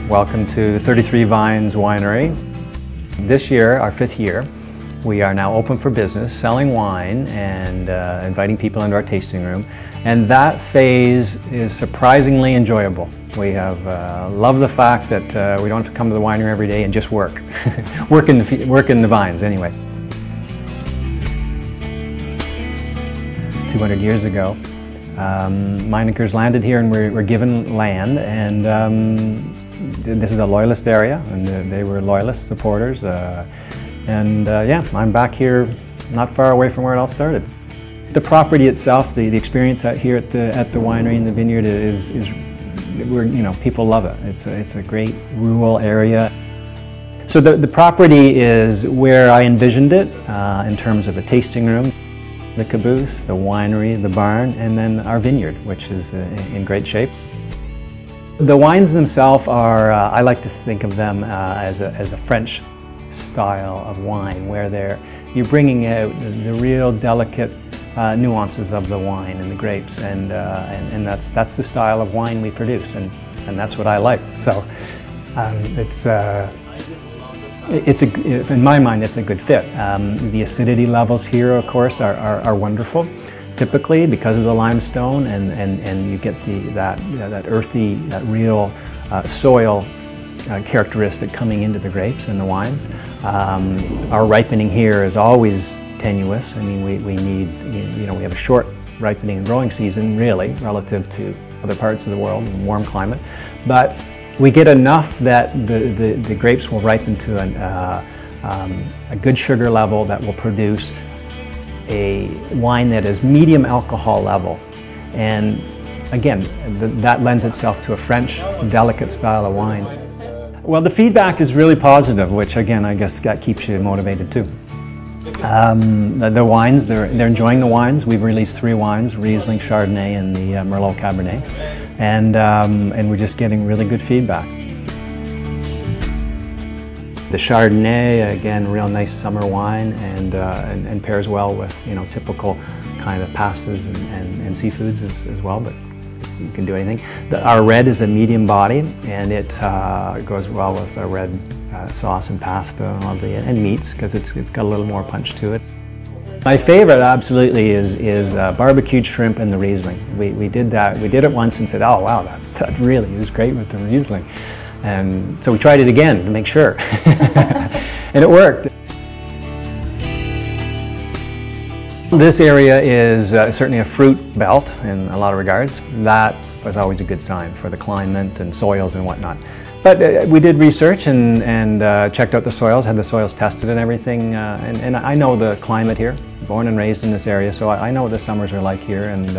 Welcome to 33 Vines Winery. This year, our 5th year, we are now open for business, selling wine and inviting people into our tasting room. And that phase is surprisingly enjoyable. We have loved the fact that we don't have to come to the winery every day and just work. work in the vines anyway. 200 years ago, Minakers landed here and were given land, and this is a loyalist area, and they were loyalist supporters. Yeah, I'm back here not far away from where it all started. The property itself, the experience out here at the winery and the vineyard is people love it. It's a great rural area. So the property is where I envisioned it in terms of a tasting room, the caboose, the winery, the barn, and then our vineyard, which is in great shape. The wines themselves are, I like to think of them as a French style of wine, where you're bringing out the real delicate nuances of the wine and the grapes, and that's the style of wine we produce, and that's what I like. So in my mind, it's a good fit. The acidity levels here, of course, are wonderful, typically because of the limestone, and you get that earthy, that real soil characteristic coming into the grapes and the wines. Our ripening here is always tenuous. I mean, we need, we have a short ripening and growing season, really, relative to other parts of the world in warm climate, but we get enough that the grapes will ripen to a good sugar level that will produce a wine that is medium alcohol level. And again, that lends itself to a French delicate style of wine. Well, the feedback is really positive, which again, I guess that keeps you motivated too. The wines, they're enjoying the wines. We've released 3 wines, Riesling, Chardonnay, and the Merlot Cabernet. And we're just getting really good feedback. The Chardonnay, again, real nice summer wine, and pairs well with typical kind of pastas and seafoods as well. But you can do anything. Our red is a medium body, and it goes well with a red sauce and pasta and meats, because it's got a little more punch to it. My favorite, absolutely, is barbecued shrimp and the Riesling. We did that. We did it once and said, "Oh wow, that really is great with the Riesling," and so we tried it again to make sure, and it worked. This area is certainly a fruit belt in a lot of regards. That was always a good sign for the climate and soils and whatnot. But we did research and checked out the soils, had the soils tested and everything, and I know the climate here, born and raised in this area, so I know what the summers are like here, and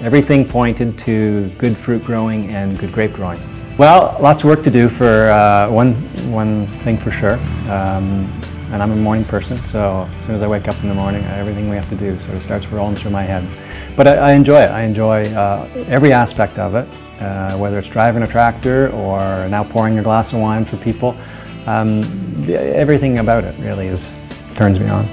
everything pointed to good fruit growing and good grape growing. Well, lots of work to do for one thing for sure, and I'm a morning person, so as soon as I wake up in the morning, everything we have to do sort of starts rolling through my head. But I enjoy it. I enjoy every aspect of it. Whether it's driving a tractor or now pouring a glass of wine for people, everything about it really turns me on.